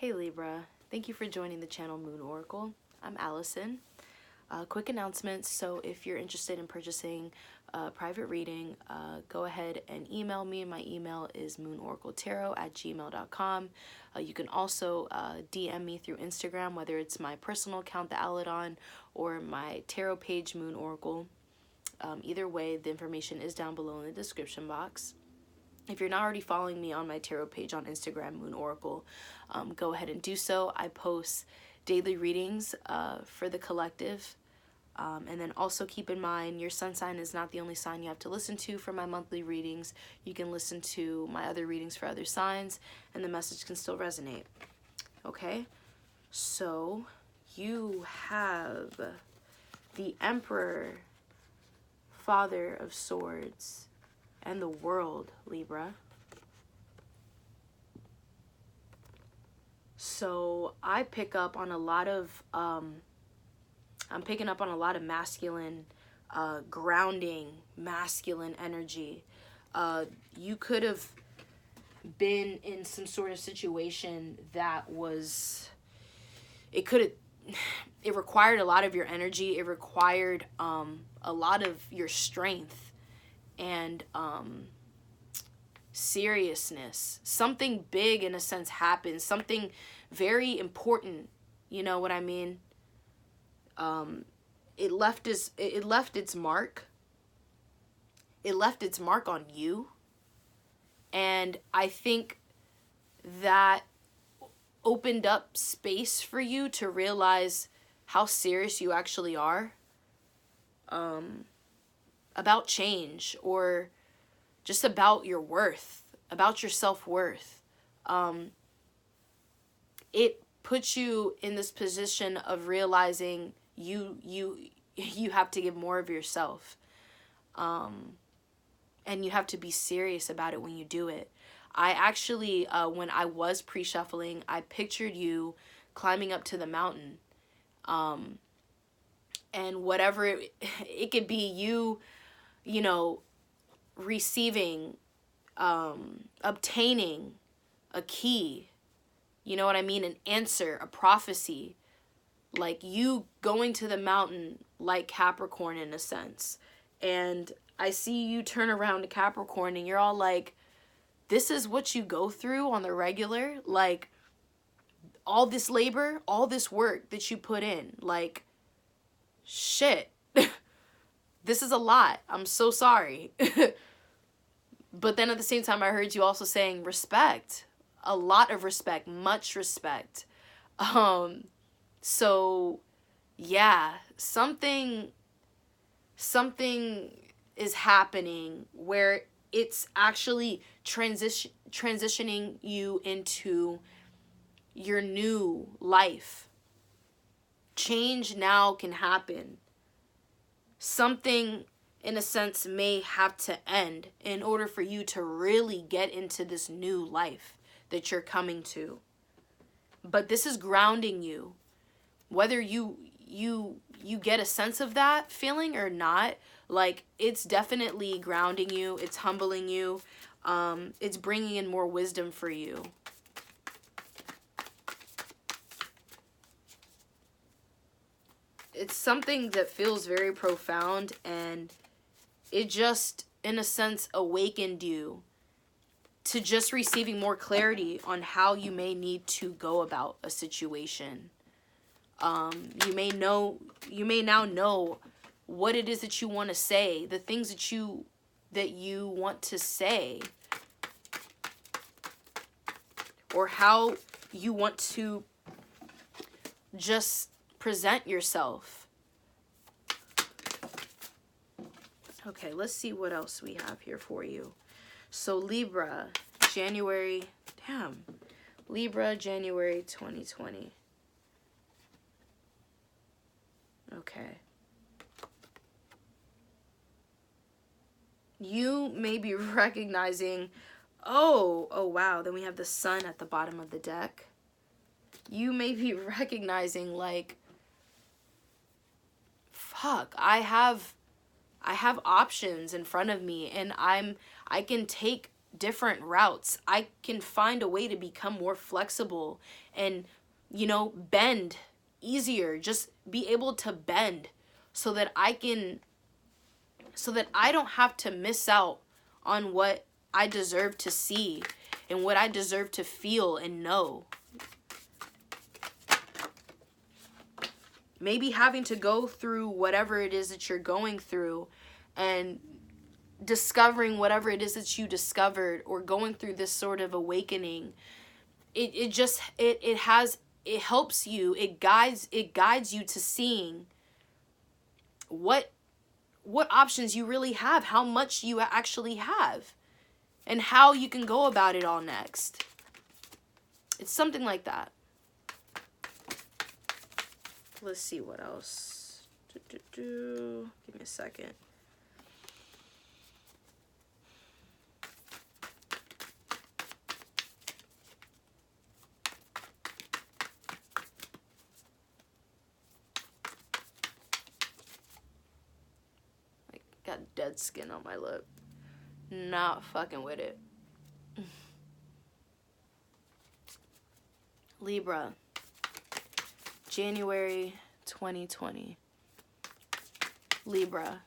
Hey Libra, thank you for joining the channel Moon Oracle. I'm Allison. Quick announcement, so if you're interested in purchasing a private reading, go ahead and email me. My email is moonoracletarot@gmail.com. You can also DM me through Instagram, whether it's my personal account, the Aladon, or my tarot page, Moon Oracle. Either way, the information is down below in the description box. If you're not already following me on my tarot page on Instagram, Moon Oracle, go ahead and do so. I post daily readings for the collective. And then also keep in mind, your sun sign is not the only sign you have to listen to for my monthly readings. You can listen to my other readings for other signs, and the message can still resonate. Okay? So, you have the Emperor, Father of Swords, and the World, Libra. So I pick up on a lot of I'm picking up on a lot of masculine, grounding, masculine energy. You could have been in some sort of situation that was, it required a lot of your energy. It required a lot of your strength and seriousness. Something big, in a sense, happened. Something very important. You know what I mean? It left its mark. It left its mark on you. And I think that opened up space for you to realize how serious you actually are about change, or just about your worth, about your self-worth. It puts you in this position of realizing you have to give more of yourself. And you have to be serious about it when you do it. I actually, when I was pre-shuffling, I pictured you climbing up to the mountain. And whatever it could be, you know, receiving, obtaining a key, you know what I mean? An answer, a prophecy, like you going to the mountain like Capricorn in a sense. And I see you turn around to Capricorn and you're all like, this is what you go through on the regular? Like, all this labor, all this work that you put in, like, shit. This is a lot. I'm so sorry. But then at the same time, I heard you also saying respect. A lot of respect. Much respect. So, yeah. Something is happening where it's actually transitioning you into your new life. Change now can happen. Something, in a sense, may have to end in order for you to really get into this new life that you're coming to. But this is grounding you. Whether you get a sense of that feeling or not, like, it's definitely grounding you. It's humbling you. It's bringing in more wisdom for you. It's something that feels very profound, and it just, in a sense, awakened you to just receiving more clarity on how you may need to go about a situation. You may now know what it is that you want to say, the things that you want to say, or how you want to just present yourself. Okay, let's see what else we have here for you. So Libra, January 2020. Okay. You may be recognizing, oh wow, then we have the sun at the bottom of the deck. You may be recognizing, like, fuck, I have options in front of me, and I can take different routes. I can find a way to become more flexible and, you know, bend easier. Just be able to bend so that I don't have to miss out on what I deserve to see and what I deserve to feel and know. Maybe having to go through whatever it is that you're going through and discovering whatever it is that you discovered, or going through this sort of awakening, it helps you, it guides you to seeing what options you really have, how much you actually have, and how you can go about it all next. It's something like that. Let's see what else. Give me a second. I got dead skin on my lip. Not fucking with it. Libra. January 2020. Libra.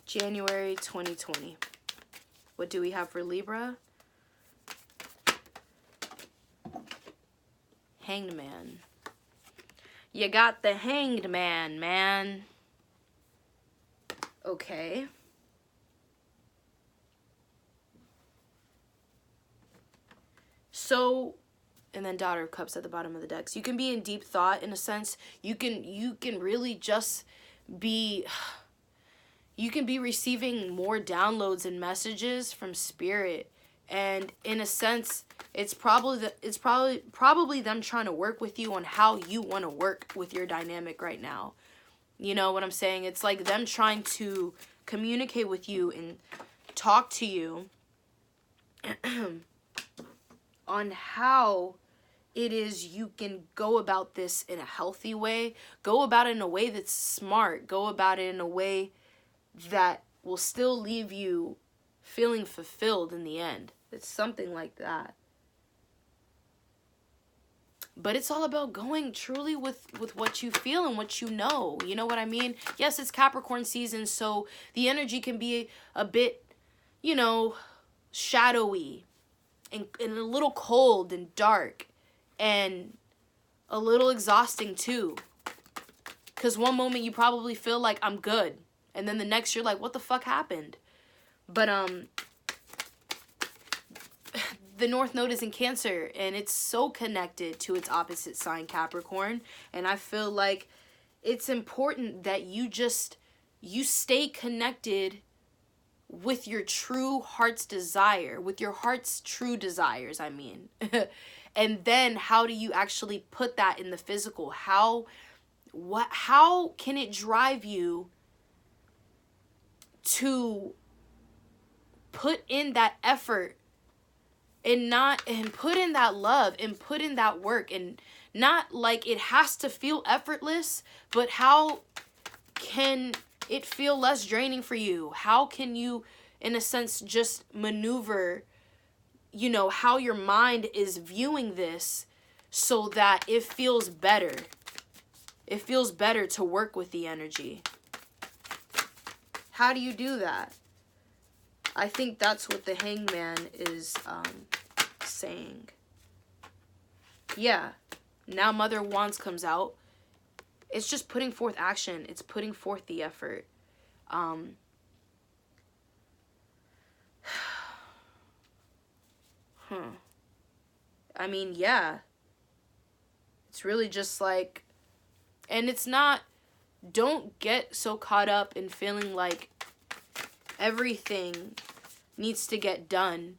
January 2020. What do we have for Libra? Hanged Man. You got the Hanged Man, man. Okay. So, and then Daughter of Cups at the bottom of the deck. So you can be in deep thought, in a sense. You can really just be, you can be receiving more downloads and messages from Spirit. And in a sense, it's probably them trying to work with you on how you want to work with your dynamic right now. You know what I'm saying? It's like them trying to communicate with you and talk to you on how it is you can go about this in a healthy way. Go about it in a way that's smart. Go about it in a way that will still leave you feeling fulfilled in the end. It's something like that. But it's all about going truly with what you feel and what you know. You know what I mean? Yes, it's Capricorn season, so the energy can be a bit, you know, shadowy and a little cold and dark and a little exhausting too. Because one moment you probably feel like I'm good, and then the next you're like, what the fuck happened? But the North Node is in Cancer, and it's so connected to its opposite sign, Capricorn. And I feel like it's important that you stay connected with your true heart's desire, with your heart's true desires, I mean. And then how do you actually put that in the physical? How can it drive you to put in that effort and put in that love and put in that work, and not like it has to feel effortless, but how can it feel less draining for you? How can you, in a sense, just maneuver, you know, how your mind is viewing this so that it feels better? It feels better to work with the energy. How do you do that? I think that's what the Hangman is saying. Yeah. Now Mother of Wands comes out. It's just putting forth action. It's putting forth the effort. I mean, yeah. It's really just like, and it's not, don't get so caught up in feeling like everything needs to get done,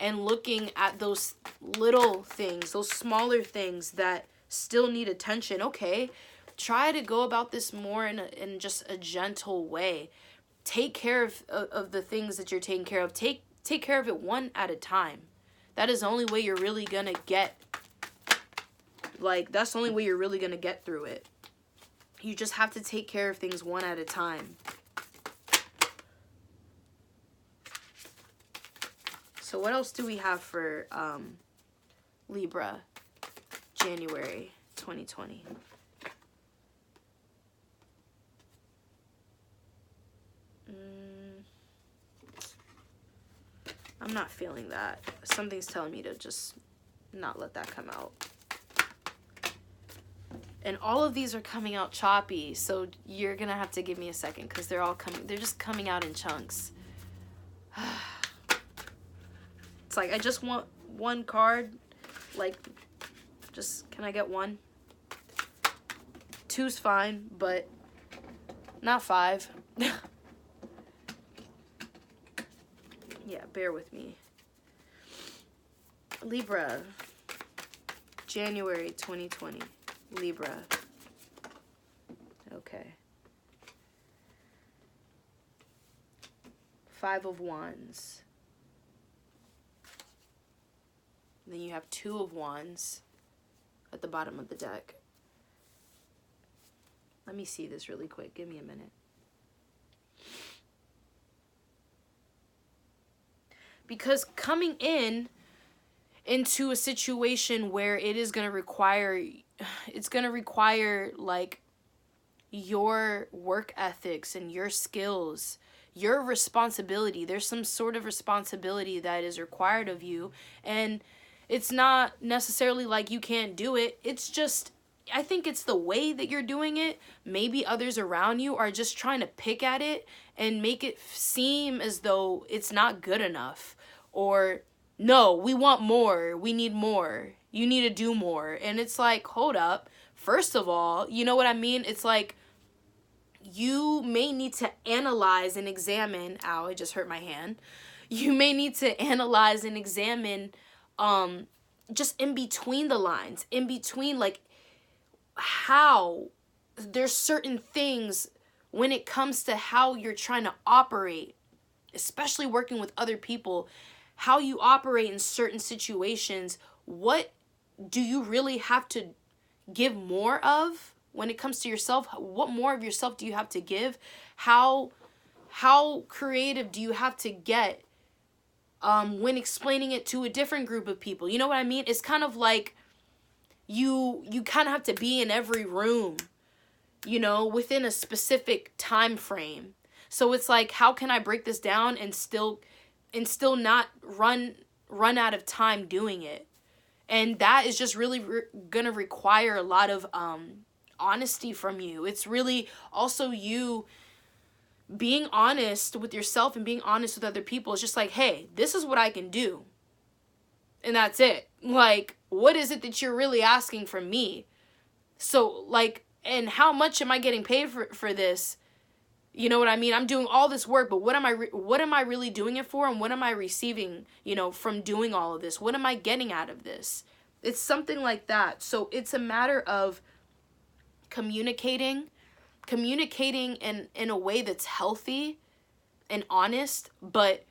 and looking at those little things, those smaller things that still need attention. Okay, try to go about this more in just a gentle way. Take care of the things that you're taking care of. Take care of it one at a time. That is the only way you're really gonna get, that's the only way you're really gonna get through it. You just have to take care of things one at a time. So what else do we have for Libra, January 2020? I'm not feeling that. Something's telling me to just not let that come out. And all of these are coming out choppy, so you're gonna have to give me a second because they're just coming out in chunks. It's like I just want one card. Like, just, can I get one? 2's fine, but not 5. Yeah, bear with me. Libra, January 2020. Libra. Okay. 5 of Wands. And then you have 2 of Wands at the bottom of the deck. Let me see this really quick. Give me a minute. Because coming into a situation where it is going to require, it's going to require like your work ethics and your skills, your responsibility. There's some sort of responsibility that is required of you, and it's not necessarily like you can't do it. It's just, I think it's the way that you're doing it. Maybe others around you are just trying to pick at it and make it seem as though it's not good enough, or no, we want more, we need more, you need to do more. And it's like, hold up. First of all, you know what I mean? It's like, you may need to analyze and examine, ow, I just hurt my hand. You may need to analyze and examine just in between the lines, in between, like, how there's certain things when it comes to how you're trying to operate, especially working with other people, how you operate in certain situations. What do you really have to give more of when it comes to yourself? What more of yourself do you have to give? How creative do you have to get when explaining it to a different group of people? You know what I mean? It's kind of like you kind of have to be in every room, you know, within a specific time frame. So it's like, how can I break this down and still not run out of time doing it? And that is just really gonna require a lot of honesty from you. It's really also you being honest with yourself and being honest with other people. It's just like, hey, this is what I can do, and that's it. Like, what is it that you're really asking from me? So, like, and how much am I getting paid for this? You know what I mean? I'm doing all this work, but what am I really doing it for? And what am I receiving, you know, from doing all of this? What am I getting out of this? It's something like that. So it's a matter of communicating in a way that's healthy and honest, but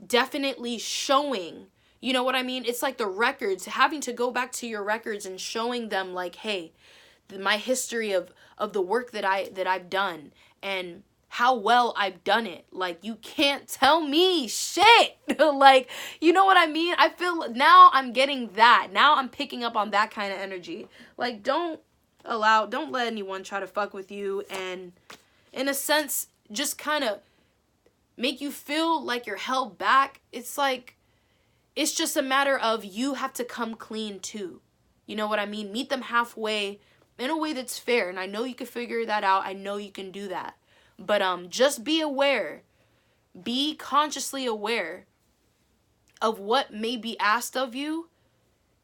definitely showing, you know what I mean? It's like the records, having to go back to your records and showing them, like, hey, my history of the work that I've done and how well I've done it. Like, you can't tell me shit. Like, you know what I mean? I feel now I'm getting that. Now I'm picking up on that kind of energy. Like, don't let anyone try to fuck with you and, in a sense, just kind of make you feel like you're held back. It's like, it's just a matter of you have to come clean too. You know what I mean? Meet them halfway in a way that's fair. And I know you can figure that out. I know you can do that. But just be aware. Be consciously aware of what may be asked of you.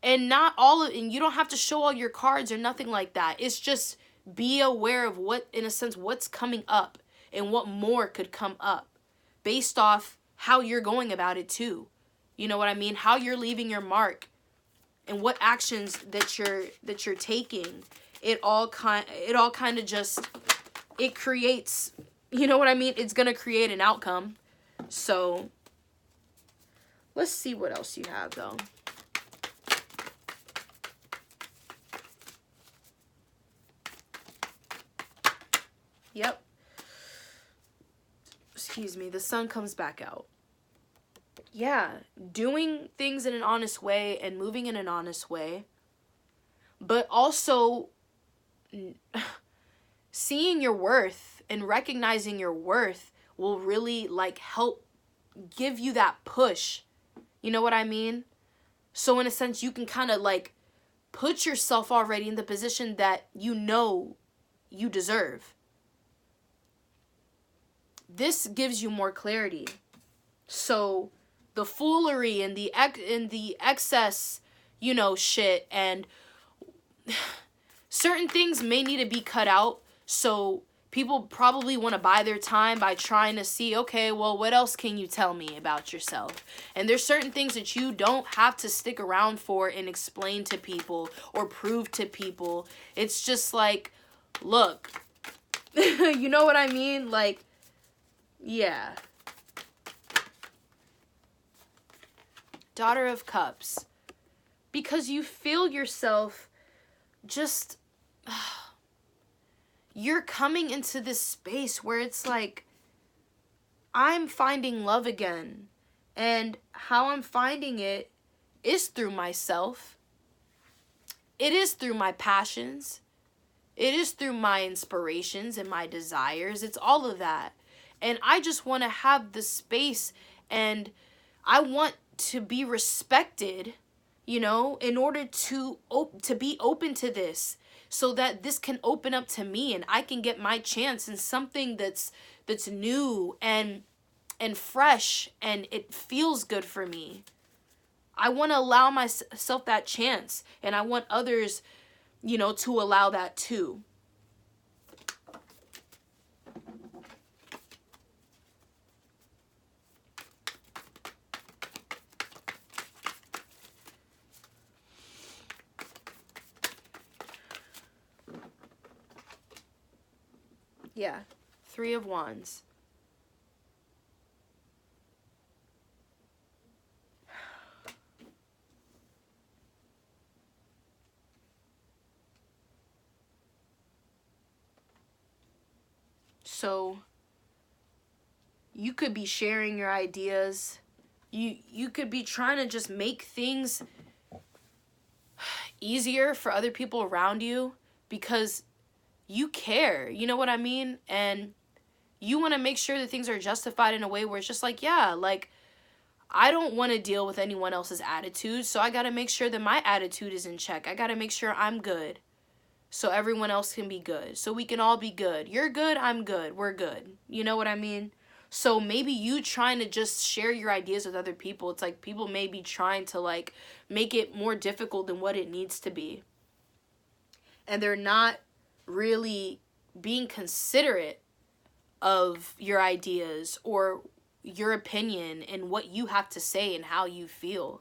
And and you don't have to show all your cards or nothing like that. It's just be aware of what, in a sense, what's coming up and what more could come up based off how you're going about it too. You know what I mean? How you're leaving your mark and what actions that you're taking. It all kind of just, it creates, you know what I mean? It's going to create an outcome. So let's see what else you have though. Yep. Excuse me. The sun comes back out. yeah, doing things in an honest way and moving in an honest way, but also seeing your worth and recognizing your worth will really like help give you that push. You know what I mean? So in a sense, you can kind of like put yourself already in the position that you know you deserve. This gives you more clarity. So the foolery and the excess, you know, shit and certain things may need to be cut out. So people probably want to buy their time by trying to see, okay, well, what else can you tell me about yourself? And there's certain things that you don't have to stick around for and explain to people or prove to people. It's just like, look, you know what I mean? Like, yeah. Daughter of Cups. Because you feel yourself just, you're coming into this space where it's like, I'm finding love again. And how I'm finding it is through myself. It is through my passions. It is through my inspirations and my desires. It's all of that. And I just want to have the space, and I want to be respected, you know, in order to be open to this, so that this can open up to me and I can get my chance in something that's new and fresh, and it feels good for me. I want to allow myself that chance, and I want others, you know, to allow that too. Yeah, 3 of Wands. So you could be sharing your ideas. You could be trying to just make things easier for other people around you because you care. You know what I mean? And you want to make sure that things are justified in a way where it's just like, yeah, like, I don't want to deal with anyone else's attitude, so I got to make sure that my attitude is in check. I got to make sure I'm good so everyone else can be good, so we can all be good. You're good, I'm good, we're good. You know what I mean? So maybe you trying to just share your ideas with other people, it's like people may be trying to like make it more difficult than what it needs to be. And they're not really being considerate of your ideas or your opinion and what you have to say and how you feel.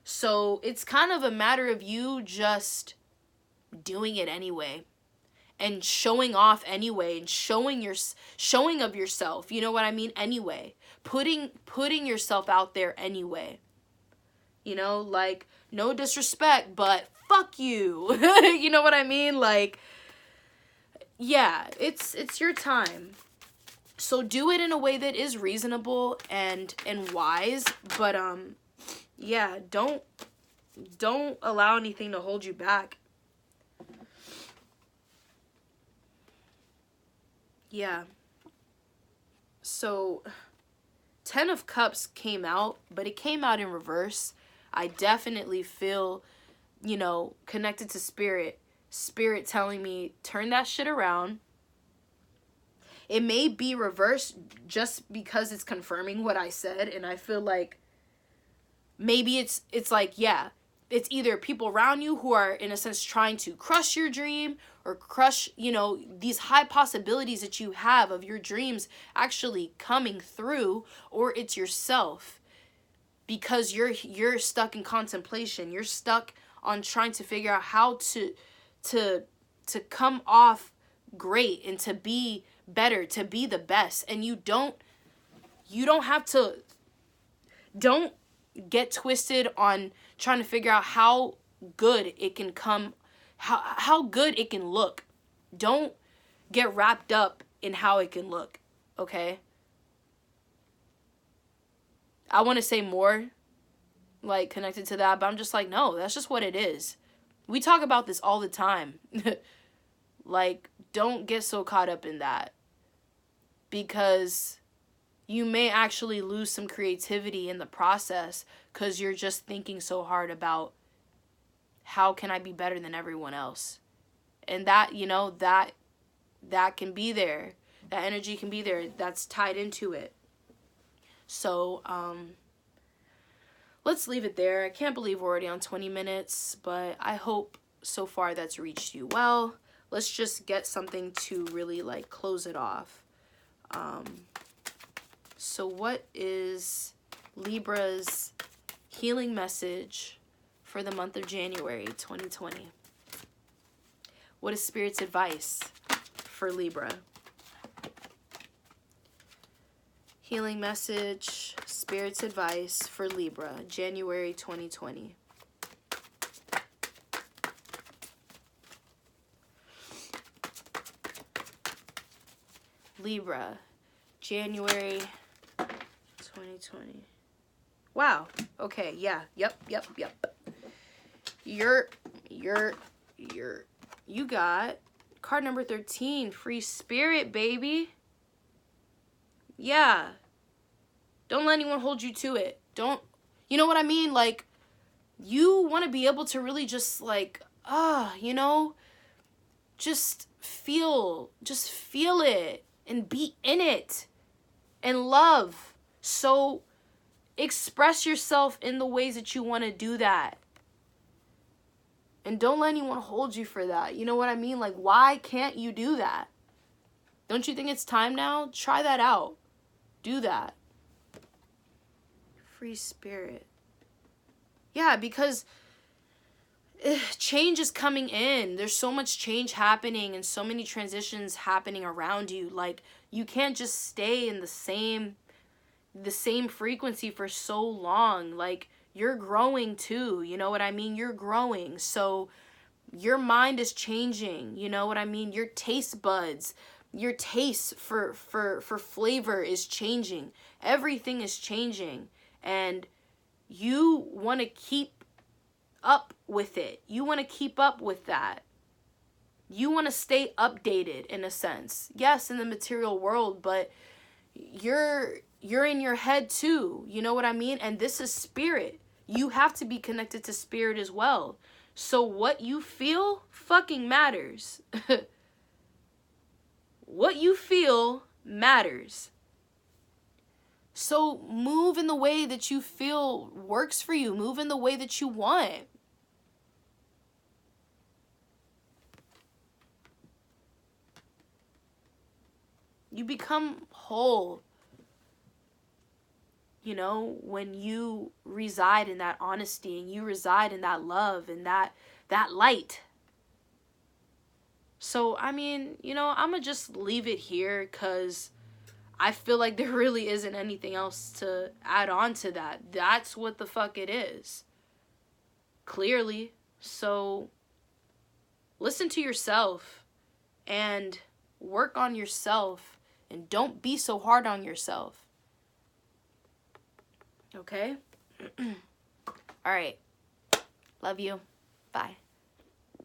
So it's kind of a matter of you just doing it anyway and showing off anyway and showing of yourself, you know what I mean, anyway, putting yourself out there anyway, you know, like, no disrespect, but fuck you. You know what I mean? Like, yeah, it's your time. So do it in a way that is reasonable and wise, but yeah, don't allow anything to hold you back. Yeah. So 10 of Cups came out, but it came out in reverse. I definitely feel, you know, connected to spirit telling me turn that shit around. It may be reversed just because it's confirming what I said, and I feel like maybe it's like, yeah, it's either people around you who are in a sense trying to crush your dream or crush, you know, these high possibilities that you have of your dreams actually coming through, or it's yourself because you're stuck in contemplation. You're stuck on trying to figure out how to come off great and to be better, to be the best. And you don't have to, don't get twisted on trying to figure out how good it can come, how good it can look. Don't get wrapped up in how it can look, okay? I want to say more, like, connected to that, but I'm just like, no, that's just what it is. We talk about this all the time. Like, don't get so caught up in that, because you may actually lose some creativity in the process because you're just thinking so hard about how can I be better than everyone else. And that, you know, that can be there. That energy can be there. That's tied into it. So, let's leave it there. I can't believe we're already on 20 minutes, but I hope so far that's reached you well. Let's just get something to really, like, close it off. So what is Libra's healing message for the month of January 2020? What is Spirit's advice for Libra? Healing message, Spirit's advice for Libra, January 2020. Libra, January 2020. Wow. Okay, yeah. Yep. You got card number 13, free spirit, baby. Yeah. Don't let anyone hold you to it. Don't, you know what I mean? Like, you want to be able to really just, like, you know, just feel it and be in it and love. So express yourself in the ways that you want to do that. And don't let anyone hold you for that. You know what I mean? Like, why can't you do that? Don't you think it's time now? Try that out. Do that. Free spirit. Yeah, because change is coming in. There's so much change happening and so many transitions happening around you. Like, you can't just stay in the same frequency for so long. Like, you're growing too, you know what I mean? You're growing. So your mind is changing, you know what I mean? Your taste buds, your taste for flavor is changing. Everything is changing, and you want to keep up with it. You want to keep up with that. You want to stay updated in a sense. Yes, in the material world, but you're in your head too. You know what I mean? And this is spirit. You have to be connected to spirit as well. So what you feel fucking matters. What you feel matters. So move in the way that you feel works for you. Move in the way that you want. You become whole, you know, when you reside in that honesty and you reside in that love and that light. So, I mean, you know, I'm going to just leave it here because I feel like there really isn't anything else to add on to that. That's what the fuck it is. Clearly. So, listen to yourself and work on yourself. And don't be so hard on yourself. Okay? All right. Love you. Bye.